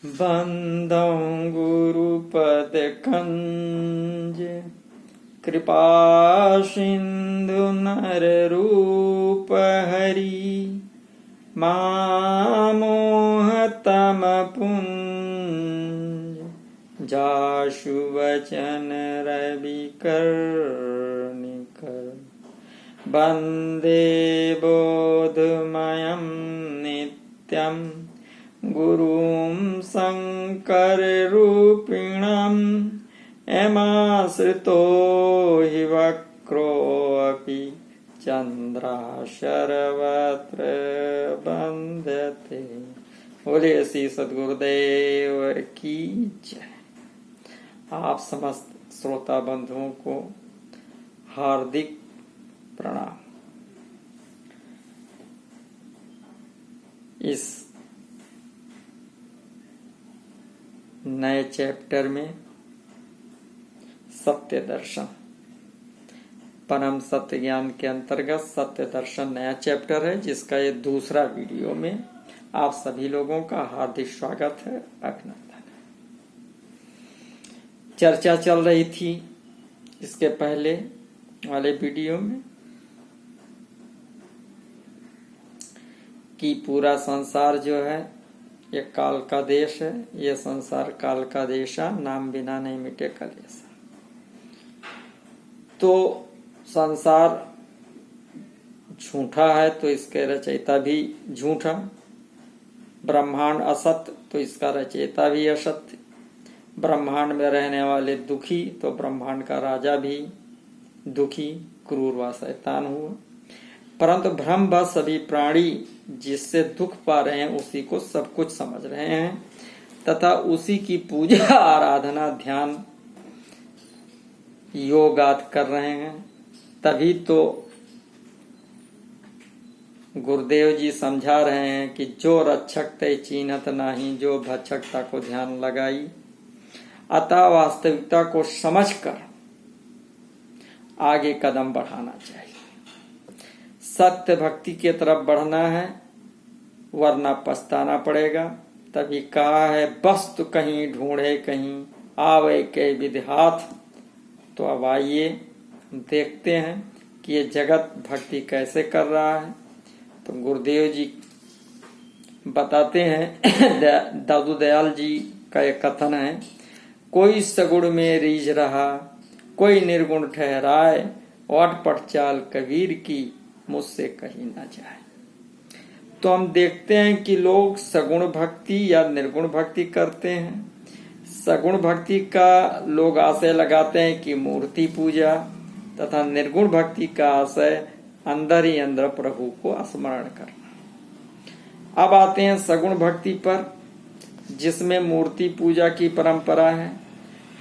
बंदौ गुरुपद खंज कृपा सिंधु नर रूप हरि मामोहतम पुंज जाशु वचन रवि कर्णिकर वंदे बोधमयं नित्यं गुरुं शंकर रूपिणम् एमाश्रितो हि वक्रोऽपि चंद्राशरवत्र बंदते। बोले श्री सद्गुरुदेव की जय। आप समस्त श्रोता बंधुओं को हार्दिक प्रणाम। इस नए चैप्टर में सत्य दर्शन, परम सत्य ज्ञान के अंतर्गत सत्य दर्शन नया चैप्टर है, जिसका ये दूसरा वीडियो में आप सभी लोगों का हार्दिक स्वागत है, अभिनंदन है। चर्चा चल रही थी इसके पहले वाले वीडियो में कि पूरा संसार जो है ये काल का देश है, ये संसार काल का देश है, नाम बिना नहीं मिटे कलेश। तो संसार झूठा है तो इसके रचयिता भी झूठा, ब्रह्मांड असत्य तो इसका रचयिता भी असत्य, ब्रह्मांड में रहने वाले दुखी तो ब्रह्मांड का राजा भी दुखी, क्रूर व शैतान हुआ। परंतु भ्रम व सभी प्राणी जिससे दुख पा रहे हैं उसी को सब कुछ समझ रहे हैं तथा उसी की पूजा आराधना ध्यान योगात कर रहे हैं। तभी तो गुरुदेव जी समझा रहे हैं कि जो रक्षक ते चीन्हत नाही, जो भक्षकता को ध्यान लगाई। अतः वास्तविकता को समझकर आगे कदम बढ़ाना चाहिए। सत्य भक्ति की तरफ बढ़ना है, वरना पछताना पड़ेगा। तभी कहा है वस्तु कहीं ढूंढे कहीं आवे के विधिहाथ। तो अब आइए देखते हैं कि ये जगत भक्ति कैसे कर रहा है। तो गुरुदेव जी बताते हैं, दादू दयाल जी का एक कथन है, कोई सगुण में रीझ रहा, कोई निर्गुण ठहराए, अटपट चाल कबीर की मुझसे कही ना जाए। तो हम देखते हैं कि लोग सगुण भक्ति या निर्गुण भक्ति करते हैं। सगुण भक्ति का लोग आशय लगाते हैं कि मूर्ति पूजा, तथा निर्गुण भक्ति का आशय अंदर ही अंदर प्रभु को स्मरण करना। अब आते हैं सगुण भक्ति पर, जिसमें मूर्ति पूजा की परंपरा है।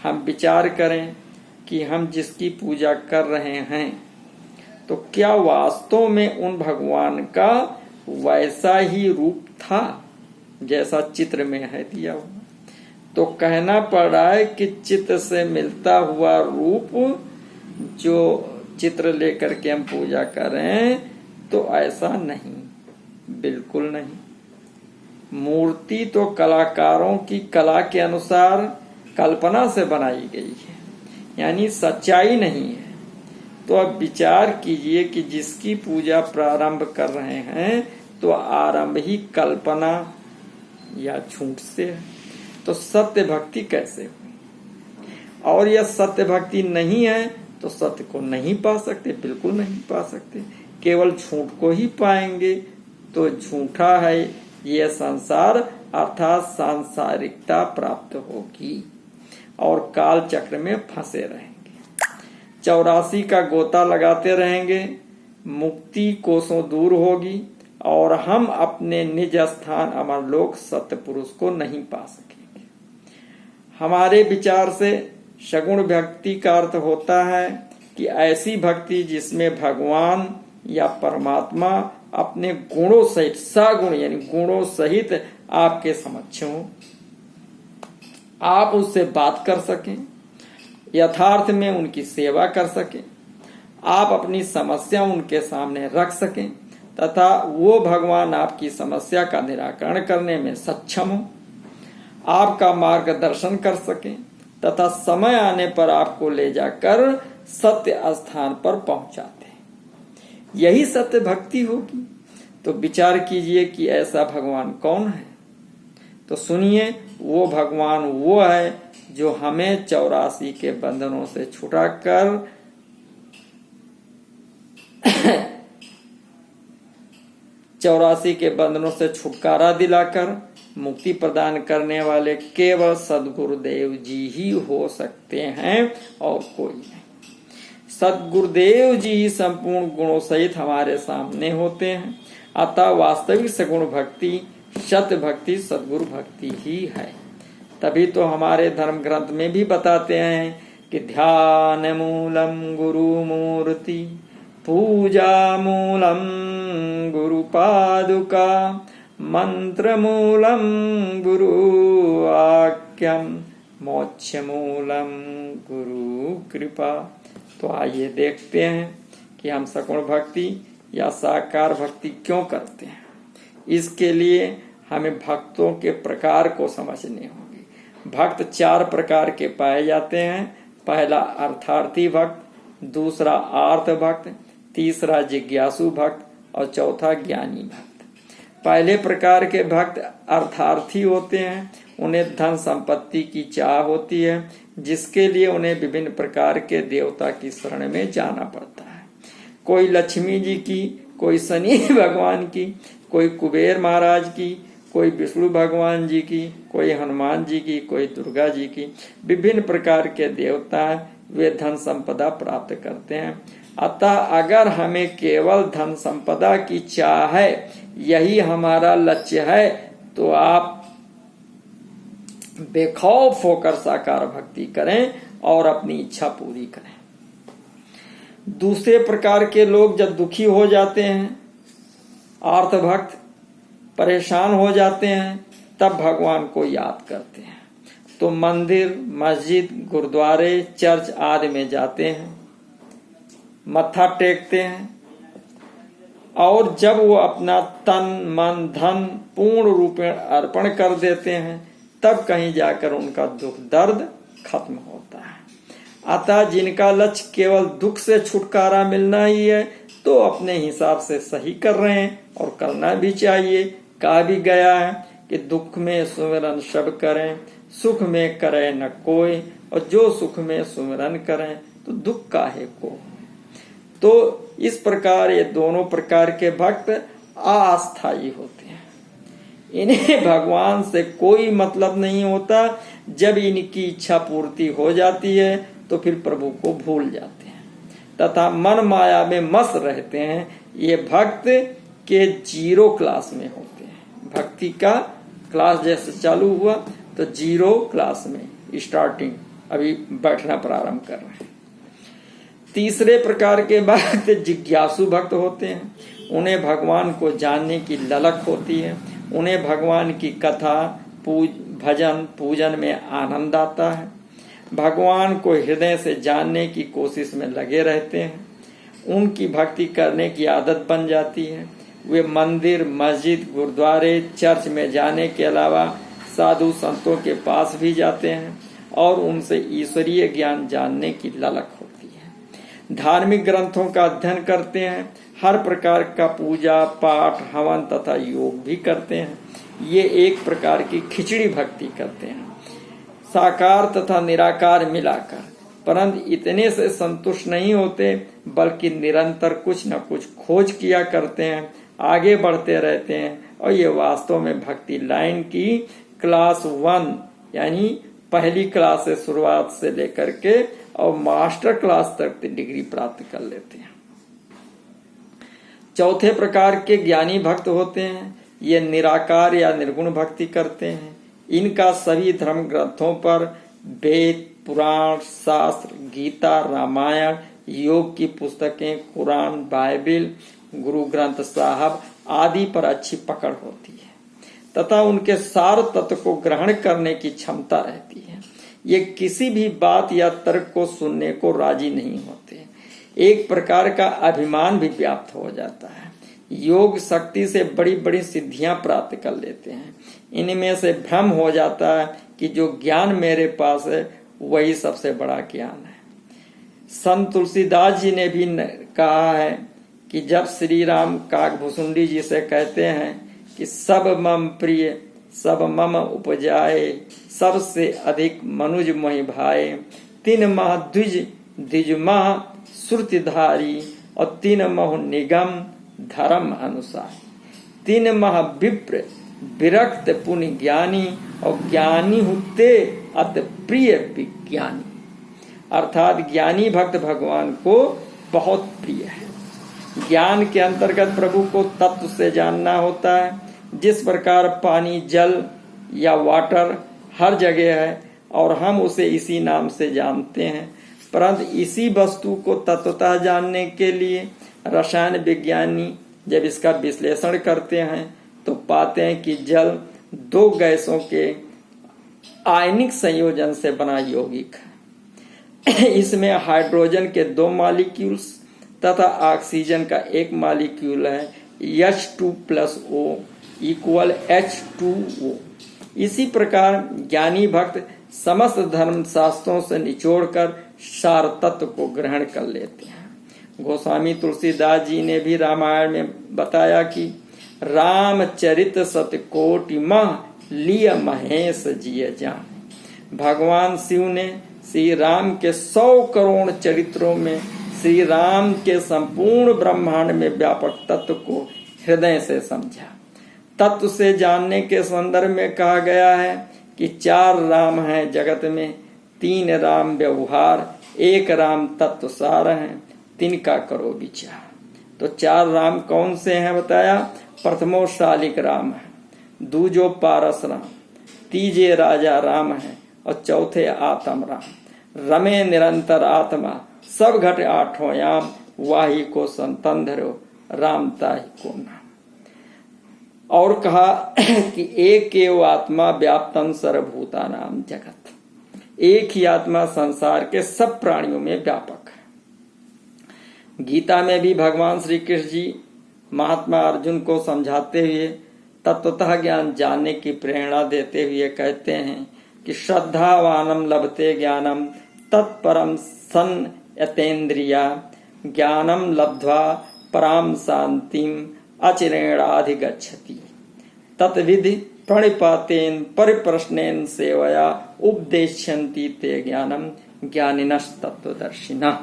हम विचार करें कि हम जिसकी पूजा कर रहे हैं तो क्या वास्तव में उन भगवान का वैसा ही रूप था जैसा चित्र में है दिया हुआ। तो कहना पड़ रहा है कि चित्र से मिलता हुआ रूप जो चित्र लेकर के हम पूजा कर रहे हैं तो ऐसा नहीं, बिल्कुल नहीं। मूर्ति तो कलाकारों की कला के अनुसार कल्पना से बनाई गई है, यानी सच्चाई नहीं है। तो अब विचार कीजिए कि जिसकी पूजा प्रारंभ कर रहे हैं तो आरंभ ही कल्पना या झूठ से है। तो सत्य भक्ति कैसे हुई? और यह सत्य भक्ति नहीं है तो सत्य को नहीं पा सकते, बिल्कुल नहीं पा सकते, केवल झूठ को ही पाएंगे। तो झूठा है यह संसार, अर्थात सांसारिकता प्राप्त होगी और काल चक्र में फंसे रहेंगे, 84 का गोता लगाते रहेंगे, मुक्ति कोसों दूर होगी और हम अपने निज स्थान अमरलोक सत्य पुरुष को नहीं पा सकेंगे। हमारे विचार से सगुण भक्ति का अर्थ होता है कि ऐसी भक्ति जिसमें भगवान या परमात्मा अपने गुणों सहित, सगुण यानी गुणों सहित आपके समक्ष हो, आप उससे बात कर सकें, यथार्थ में उनकी सेवा कर सकें, आप अपनी समस्या उनके सामने रख सकें तथा वो भगवान आपकी समस्या का निराकरण करने में सक्षम हो। आपका मार्गदर्शन कर सकें तथा समय आने पर आपको ले जाकर सत्य स्थान पर पहुंचाते हैं। यही सत्य भक्ति होगी। तो विचार कीजिए कि ऐसा भगवान कौन है। तो सुनिए, वो भगवान वो है जो हमें 84 के बंधनों से छुड़ाकर 84 के बंधनों से छुटकारा दिलाकर मुक्ति प्रदान करने वाले केवल सद्गुरुदेव जी ही हो सकते हैं और कोई नहीं। सद्गुरुदेव जी ही संपूर्ण गुणों सहित हमारे सामने होते हैं। अतः वास्तविक सगुण भक्ति, सत्य भक्ति सद्गुरु भक्ति ही है। तभी तो हमारे धर्म ग्रंथ में भी बताते हैं कि ध्यान मूलम गुरु मूर्ति, पूजा मूलम गुरु पादुका, मंत्र मूलम गुरु वाक्यम, मोक्ष मूलम गुरु कृपा। तो आइए देखते हैं कि हम सगुण भक्ति या साकार भक्ति क्यों करते हैं। इसके लिए हमें भक्तों के प्रकार को समझने होंगे। भक्त 4 प्रकार के पाए जाते हैं। पहला अर्थार्थी भक्त, दूसरा आर्त भक्त, तीसरा जिज्ञासु भक्त और चौथा ज्ञानी भक्त। पहले प्रकार के भक्त अर्थार्थी होते हैं। उन्हें धन संपत्ति की चाह होती है, जिसके लिए उन्हें विभिन्न प्रकार के देवता की शरण में जाना पड़ता है। कोई लक्ष्मी जी की, कोई शनि भगवान की, कोई कुबेर महाराज की, कोई विष्णु भगवान जी की, कोई हनुमान जी की, कोई दुर्गा जी की। विभिन्न प्रकार के देवता वे धन संपदा प्राप्त करते हैं। अतः अगर हमें केवल धन संपदा की चाह है, यही हमारा लक्ष्य है, तो आप बेखौफ होकर साकार भक्ति करें और अपनी इच्छा पूरी करें। दूसरे प्रकार के लोग जब दुखी हो जाते हैं, आर्त भक्त परेशान हो जाते हैं, तब भगवान को याद करते हैं। तो मंदिर, मस्जिद, गुरुद्वारे, चर्च आदि में जाते हैं, मत्था टेकते हैं और जब वो अपना तन मन धन पूर्ण रूप में अर्पण कर देते हैं, तब कहीं जाकर उनका दुख दर्द खत्म होता है। अतः जिनका लक्ष्य केवल दुख से छुटकारा मिलना ही है, तो अपने हिसाब से सही कर रहे हैं और करना भी चाहिए। कहा भी गया है कि दुख में सुमिरन सब करें, सुख में करे न कोई, और जो सुख में सुमिरन करें तो दुख काहे को। तो इस प्रकार ये दोनों प्रकार के भक्त अस्थायी होते हैं। इन्हें भगवान से कोई मतलब नहीं होता। जब इनकी इच्छा पूर्ति हो जाती है तो फिर प्रभु को भूल जाते हैं तथा मन माया में मस्त रहते हैं। ये भक्त के 0 क्लास में होते हैं। भक्ति का क्लास जैसे चालू हुआ तो 0 क्लास में स्टार्टिंग, अभी बैठना प्रारंभ कर रहे हैं। तीसरे प्रकार के भक्त जिज्ञासु भक्त होते हैं। उन्हें भगवान को जानने की ललक होती है। उन्हें भगवान की कथा, भजन, पूजन में आनंद आता है। भगवान को हृदय से जानने की कोशिश में लगे रहते हैं। उनकी भक्ति करने की आदत बन जाती है। वे मंदिर, मस्जिद, गुरुद्वारे, चर्च में जाने के अलावा साधु संतों के पास भी जाते हैं और उनसे ईश्वरीय ज्ञान जानने की ललक होती है। धार्मिक ग्रंथों का अध्ययन करते हैं। हर प्रकार का पूजा पाठ, हवन तथा योग भी करते हैं। ये एक प्रकार की खिचड़ी भक्ति करते हैं, साकार तथा निराकार मिलाकर। परंतु इतने से संतुष्ट नहीं होते, बल्कि निरंतर कुछ न कुछ खोज किया करते हैं, आगे बढ़ते रहते हैं। और ये वास्तव में भक्ति लाइन की क्लास 1 यानी पहली क्लास से शुरुआत से लेकर के और मास्टर क्लास तक डिग्री प्राप्त कर लेते हैं। चौथे प्रकार के ज्ञानी भक्त होते हैं। ये निराकार या निर्गुण भक्ति करते हैं। इनका सभी धर्म ग्रंथों पर, वेद, पुराण, शास्त्र, गीता, रामायण, योग की पुस्तकें, कुरान, बाइबिल, गुरु ग्रंथ साहब आदि पर अच्छी पकड़ होती है तथा उनके सार तत्व को ग्रहण करने की क्षमता रहती है। ये किसी भी बात या तर्क को सुनने को राजी नहीं होते। एक प्रकार का अभिमान भी व्याप्त हो जाता है। योग शक्ति से बड़ी बड़ी सिद्धियां प्राप्त कर लेते हैं। इनमें से भ्रम हो जाता है कि जो ज्ञान मेरे पास है वही सबसे बड़ा ज्ञान है। संत तुलसीदास जी ने भी कहा है कि जब श्री राम काकभुसुंडी जी से कहते हैं कि सब मम प्रिय सब मम उपजाए, सबसे अधिक मनुज मोहि भाए, तीन माह द्विज द्विज माह श्रुतिधारी और तीन माह निगम धर्म अनुसार, तीन माह विप्र विरक्त पुण्य ज्ञानी और ज्ञानी होते अति प्रिय विज्ञानी। अर्थात ज्ञानी भक्त भगवान को बहुत प्रिय है। ज्ञान के अंतर्गत प्रभु को तत्व से जानना होता है। जिस प्रकार पानी जल या वाटर हर जगह है और हम उसे इसी नाम से जानते हैं, परंतु इसी वस्तु को तत्वतः जानने के लिए रसायन विज्ञानी जब इसका विश्लेषण करते हैं तो पाते हैं कि जल दो गैसों के आयनिक संयोजन से बना यौगिक है। इसमें हाइड्रोजन के 2 मॉलिक्यूल्स तथा ऑक्सीजन का 1 मॉलिक्यूल है, H2+O = H2O। इसी प्रकार ज्ञानी भक्त समस्त धर्म शास्त्रों से निचोड़कर सार तत्व को ग्रहण कर लेते हैं। गोस्वामी तुलसीदास जी ने भी रामायण में बताया कि रामचरित सतकोटि मह लिय महेश जिय जान। भगवान शिव ने श्री राम के 100 करोड़ चरित्रों में श्री राम के संपूर्ण ब्रह्मांड में व्यापक तत्व को हृदय से समझा। तत्व से जानने के संदर्भ में कहा गया है कि 4 राम हैं जगत में, 3 राम व्यवहार, 1 राम तत्व सार है, 3 का करो विचार। तो 4 राम कौन से हैं बताया। प्रथमो शालिक राम है, दूजो पारस राम, तीजे राजा राम है और चौथे आत्म राम। रमे निरंतर आत्मा सब घट 8 याम, वाही को संतंधरो राम ताहि को नाम। और कहा कि एक एव आत्मा व्याप्तम सर्वभूता नाम जगत। एक ही आत्मा संसार के सब प्राणियों में व्यापक है। गीता में भी भगवान श्री कृष्ण जी महात्मा अर्जुन को समझाते हुए तत्वतः ज्ञान जानने की प्रेरणा देते हुए कहते हैं कि श्रद्धावानम लभते ज्ञानम तत्परम सन यतेन्द्रिया, ज्ञानम लब्ध्वा पराम शांतिम अचिरेणाधिगच्छति, तत्विधि प्रणिपातेन परिप्रश्नेन सेवया उपदेश्यन्ति ते ज्ञानम ज्ञानिनस् तत्वदर्शिनः।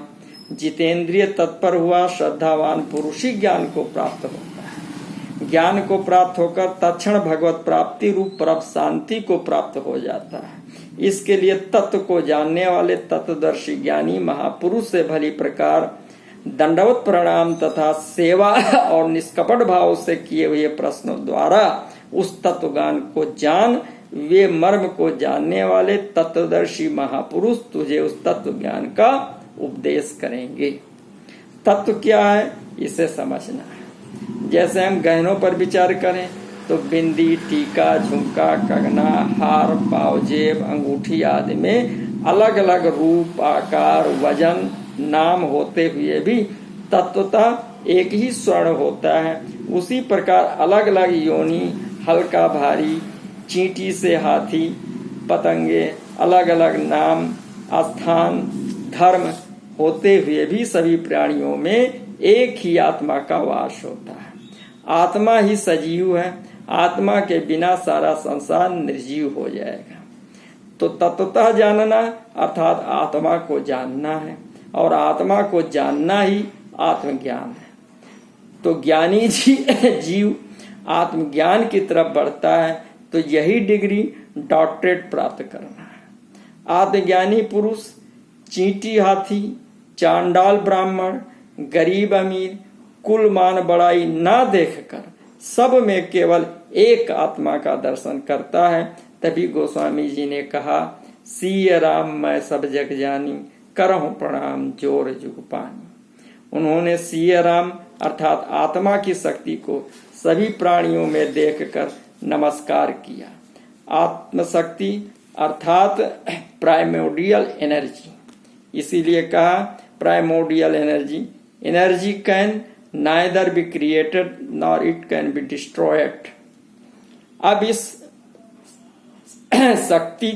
जितेंद्रिय तत्पर हुआ श्रद्धावान पुरुष ही ज्ञान को प्राप्त होता है। ज्ञान को प्राप्त होकर तत्क्षण भगवत प्राप्ति रूप परम शांति को प्राप्त हो जाता है। इसके लिए तत्व को जानने वाले तत्वदर्शी ज्ञानी महापुरुष से भली प्रकार दंडवत प्रणाम तथा सेवा और निष्कपट भाव से किए हुए प्रश्नों द्वारा उस तत्वज्ञान को जान, वे मर्म को जानने वाले तत्वदर्शी महापुरुष तुझे उस तत्व ज्ञान का उपदेश करेंगे। तत्व क्या है इसे समझना है। जैसे हम गहनों पर विचार करें तो बिंदी, टीका, झुमका, कंगना, हार, पावजेब, अंगूठी आदि में अलग अलग रूप, आकार, वजन, नाम होते हुए भी तत्वतः एक ही स्वर्ण होता है। उसी प्रकार अलग अलग योनि, हल्का भारी, चींटी से हाथी, पतंगे, अलग अलग नाम, स्थान, धर्म होते हुए भी सभी प्राणियों में एक ही आत्मा का वास होता है। आत्मा ही सजीव है। आत्मा के बिना सारा संसार निर्जीव हो जाएगा। तो तत्वतः जानना अर्थात आत्मा को जानना है और आत्मा को जानना ही आत्मज्ञान है। तो ज्ञानी जीव आत्मज्ञान की तरफ बढ़ता है तो यही डिग्री डॉक्टरेट प्राप्त करना है। आत्मज्ञानी पुरुष चींटी हाथी, चांडाल ब्राह्मण, गरीब अमीर, कुल मान बड़ाई ना देखकर सब में केवल एक आत्मा का दर्शन करता है। तभी गोस्वामी जी ने कहा, सीय राम मैं सब जग जानी, करहूं प्रणाम जोर जुग पानी। उन्होंने सीय राम अर्थात आत्मा की शक्ति को सभी प्राणियों में देखकर नमस्कार किया। आत्मशक्ति अर्थात प्राइमोडियल एनर्जी, इसीलिए कहा primordial energy can neither be created nor it can be destroyed। अब इस शक्ति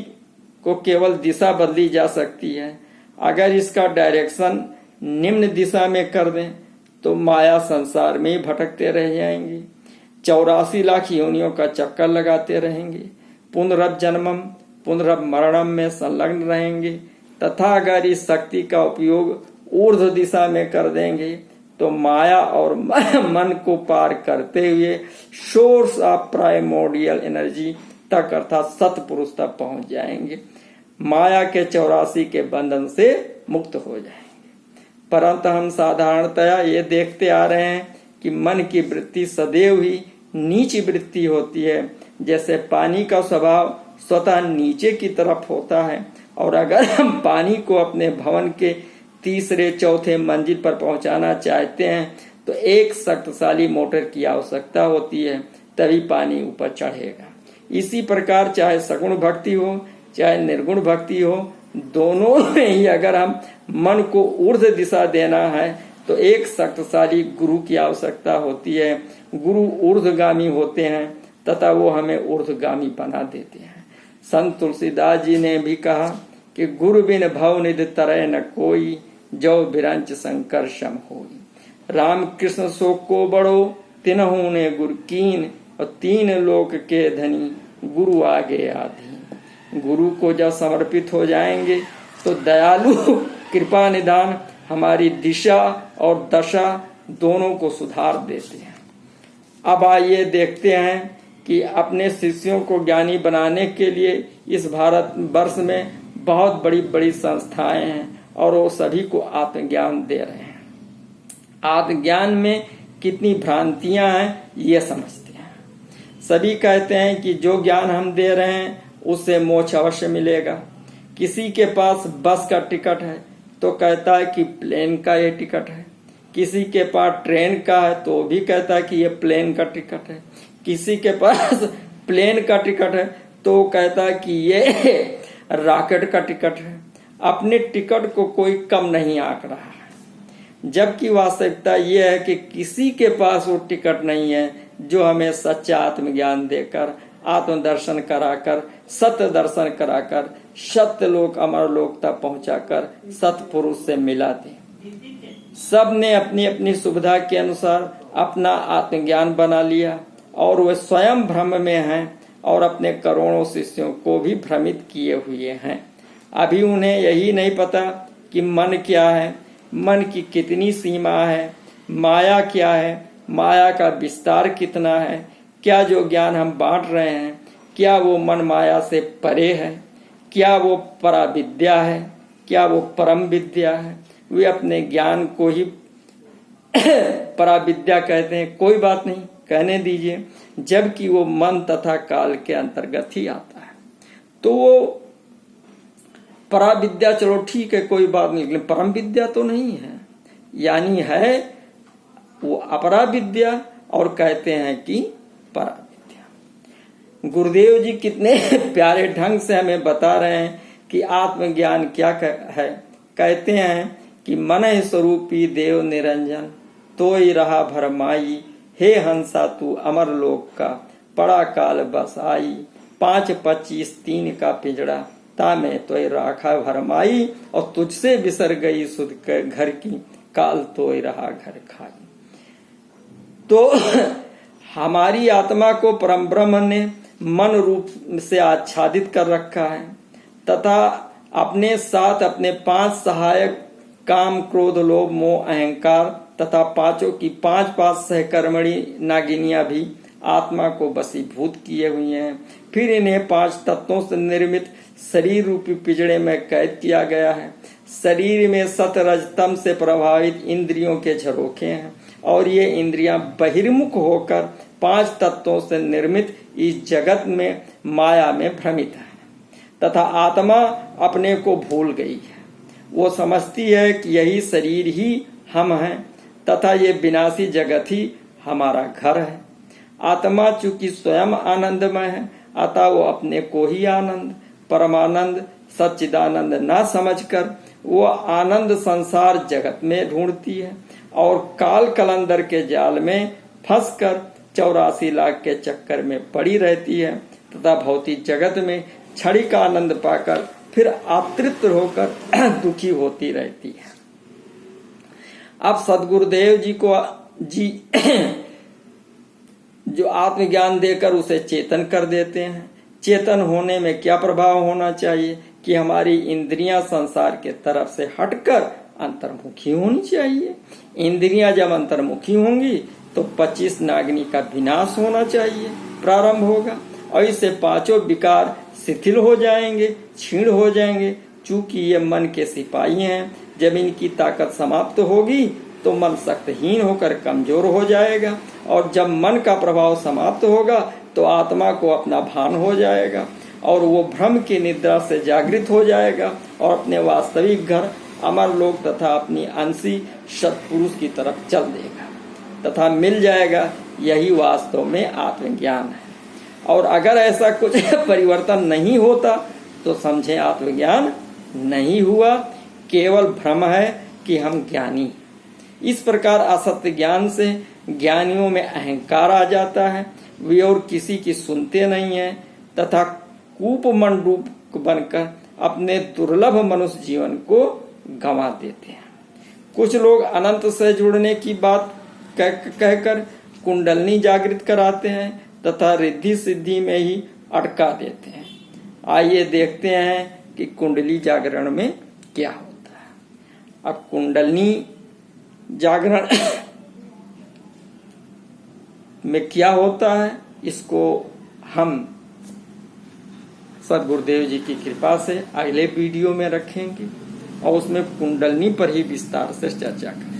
को केवल दिशा बदली जा सकती है। अगर इसका डायरेक्शन निम्न दिशा में कर दें तो माया संसार में ही भटकते रह जाएंगे, 84 लाख योनियों का चक्कर लगाते रहेंगे, पुनरभ जन्मम पुनरभ मरणम में संलग्न रहेंगे। तथा अगर इस शक्ति का उपयोग ऊर्ध्व दिशा में कर देंगे तो माया और मन को पार करते हुए सोर्स ऑफ प्राइमोर्डियल एनर्जी तक अर्थात सतपुरुष तक पहुंच जाएंगे, माया के 84 के बंधन से मुक्त हो जाएंगे। परंतु हम साधारणतया ये देखते आ रहे हैं कि मन की वृत्ति सदैव ही नीच वृत्ति होती है। जैसे पानी का स्वभाव स्वतः नीचे की तरफ होता है, और अगर हम पानी को अपने भवन के तीसरे चौथे मंजिल पर पहुंचाना चाहते हैं तो एक शक्तिशाली मोटर की आवश्यकता होती है, तभी पानी ऊपर चढ़ेगा। इसी प्रकार चाहे सगुण भक्ति हो चाहे निर्गुण भक्ति हो, दोनों में ही अगर हम मन को ऊर्ध्व दिशा देना है तो एक शक्तिशाली गुरु की आवश्यकता होती है। गुरु ऊर्ध्वगामी होते हैं तथा वो हमें ऊर्ध्वगामी बना देते हैं। संत तुलसीदास जी ने भी कहा कि गुरु बिन भव निधि तरय न कोई, जो बिरंच शंकर सम होई। राम कृष्ण शोक को बड़ो तिनहु ने गुरु कीन, और 3 लोक के धनी गुरु आगे आधीन। गुरु को जब समर्पित हो जाएंगे तो दयालु कृपा निदान हमारी दिशा और दशा दोनों को सुधार देते हैं। अब आइए देखते हैं कि अपने शिष्यों को ज्ञानी बनाने के लिए इस भारत वर्ष में बहुत बड़ी बड़ी संस्थाएं हैं और वो सभी को आत्मज्ञान दे रहे हैं। आत्मज्ञान में कितनी भ्रांतियां हैं ये समझते हैं। सभी कहते हैं कि जो ज्ञान हम दे रहे हैं उससे मोक्ष अवश्य मिलेगा। किसी के पास बस का टिकट है तो कहता है कि प्लेन का ये टिकट है, किसी के पास ट्रेन का है तो भी कहता है कि ये प्लेन का टिकट है, किसी के पास प्लेन का टिकट है तो कहता है कि ये रॉकेट का टिकट है। अपने टिकट को कोई कम नहीं आंक रहा है, जबकि वास्तविकता ये है कि किसी के पास वो टिकट नहीं है जो हमें सच्चा आत्मज्ञान देकर, आत्मदर्शन कराकर, सत्य दर्शन कराकर, सत्य लोक अमर लोक तक पहुंचाकर सतपुरुष से मिला दे। सब ने अपनी अपनी सुविधा के अनुसार अपना आत्मज्ञान बना लिया और वे स्वयं भ्रम में हैं और अपने करोड़ों शिष्यों को भी भ्रमित किए हुए हैं। अभी उन्हें यही नहीं पता कि मन क्या है, मन की कितनी सीमा है, माया क्या है, माया का विस्तार कितना है, क्या जो ज्ञान हम बांट रहे हैं क्या वो मन माया से परे है, क्या वो पराविद्या है, क्या वो परम विद्या है। वे अपने ज्ञान को ही पराविद्या कहते हैं। कोई बात नहीं, कहने दीजिए, जबकि वो मन तथा काल के अंतर्गत ही आता है। तो वो पराविद्या चलो ठीक है, कोई बात नहीं, लेकिन परम विद्या तो नहीं है, यानी है वो अपरा विद्या और कहते हैं कि परा विद्या। गुरुदेव जी कितने प्यारे ढंग से हमें बता रहे हैं कि आत्मज्ञान क्या है। कहते हैं कि मन स्वरूपी देव निरंजन, तो ही रहा भरमाई, हे हंसा तू अमर लोक का, पड़ा काल बस आई, 5-25 3 का पिंजड़ा, ता में तो राखा भरमाई, और तुझसे बिसर गई सुध घर की, काल तो रहा घर खाई। तो हमारी आत्मा को परम ब्रह्म ने मन रूप से आच्छादित कर रखा है तथा अपने साथ अपने 5 सहायक काम, क्रोध, लोभ, मोह, अहंकार तथा 5 की 5 सहकर्मणी नागिनियां भी आत्मा को वशीभूत किए हुए हैं। फिर इन्हें 5 तत्वों से निर्मित शरीर रूपी पिंजड़े में कैद किया गया है। शरीर में सत रज तम से प्रभावित इंद्रियों के झरोखे हैं और ये इंद्रियां बहिर्मुख होकर 5 तत्वों से निर्मित इस जगत में माया में भ्रमित है तथा आत्मा अपने को भूल गई है। वो समझती है कि यही शरीर ही हम हैं तथा ये विनाशी जगत ही हमारा घर है। आत्मा चूंकि स्वयं आनंदमय है, अतः वो अपने को ही आनंद, परमानंद, सच्चिदानंद न समझकर वो आनंद संसार जगत में ढूंढती है और काल कलंदर के जाल में फंसकर 84 लाख के चक्कर में पड़ी रहती है तथा भौतिक जगत में क्षणिक का आनंद पाकर फिर अतृप्त होकर दुखी होती रहती है। अब सदगुरुदेव जी जो आत्मज्ञान देकर उसे चेतन कर देते हैं। चेतन होने में क्या प्रभाव होना चाहिए कि हमारी इंद्रियां संसार के तरफ से हटकर अंतर्मुखी होनी चाहिए। इंद्रियां जब अंतर्मुखी होंगी तो 25 नागनी का विनाश होना चाहिए, प्रारंभ होगा और इससे 5 विकार शिथिल हो जाएंगे, क्षीण हो जाएंगे। चूंकि ये मन के सिपाही हैं, जब इनकी ताकत समाप्त होगी तो मन शक्तिहीन होकर कमजोर हो जाएगा और जब मन का प्रभाव समाप्त होगा तो आत्मा को अपना भान हो जाएगा और वो भ्रम की निद्रा से जागृत हो जाएगा और अपने वास्तविक घर अमर लोक तथा अपनी अंशी सत्पुरुष की तरफ चल देगा तथा मिल जाएगा। यही वास्तव में आत्मज्ञान है। और अगर ऐसा कुछ परिवर्तन नहीं होता तो समझें आत्मज्ञान नहीं हुआ, केवल भ्रम है कि हम ज्ञानी। इस प्रकार असत्य ज्ञान से ज्ञानियों में अहंकार आ जाता है, वे और किसी की सुनते नहीं है तथा कूपमंडूक बनकर अपने दुर्लभ मनुष्य जीवन को गंवा देते हैं। कुछ लोग अनंत से जुड़ने की बात कहकर कुंडलनी जागृत कराते हैं तथा रिद्धि सिद्धि में ही अटका देते हैं। आइए देखते हैं कि कुंडली जागरण में क्या होता है। अब कुंडलनी जागरण में क्या होता है, इसको हम सदगुरुदेव जी की कृपा से अगले वीडियो में रखेंगे और उसमें कुंडलनी पर ही विस्तार से चर्चा करेंगे।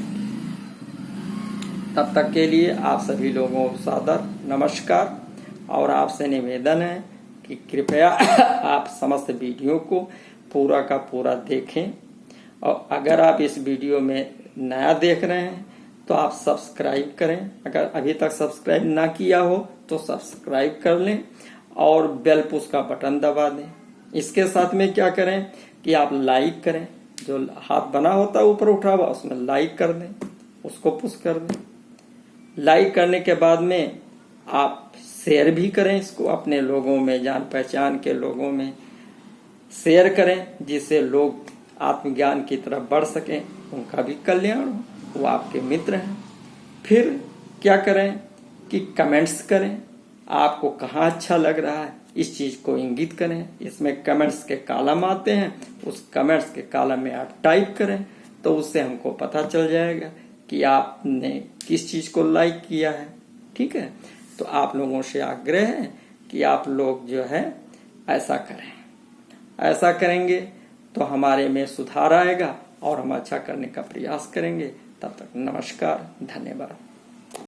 तब तक के लिए आप सभी लोगों को सादर नमस्कार और आपसे निवेदन है कि कृपया आप समस्त वीडियो को पूरा का पूरा देखें और अगर आप इस वीडियो में नया देख रहे हैं तो आप सब्सक्राइब करें। अगर अभी तक सब्सक्राइब ना किया हो तो सब्सक्राइब कर लें और बेल पुश का बटन दबा दें। इसके साथ में क्या करें कि आप लाइक करें, जो हाथ बना होता है ऊपर उठा हुआ उसमें लाइक कर दें, उसको पुश कर दें। लाइक करने के बाद में आप शेयर भी करें, इसको अपने लोगों में, जान पहचान के लोगों में शेयर करें जिससे लोग आत्मज्ञान की तरफ बढ़ सकें, उनका भी कल्याण हो, वो आपके मित्र हैं। फिर क्या करें कि कमेंट्स करें, आपको कहाँ अच्छा लग रहा है इस चीज को इंगित करें। इसमें कमेंट्स के कॉलम आते हैं, उस कमेंट्स के कॉलम में आप टाइप करें तो उससे हमको पता चल जाएगा कि आपने किस चीज को लाइक किया है। ठीक है, तो आप लोगों से आग्रह है कि आप लोग जो है ऐसा करें। ऐसा करेंगे तो हमारे में सुधार आएगा और हम अच्छा करने का प्रयास करेंगे। तब तक नमस्कार, धन्यवाद।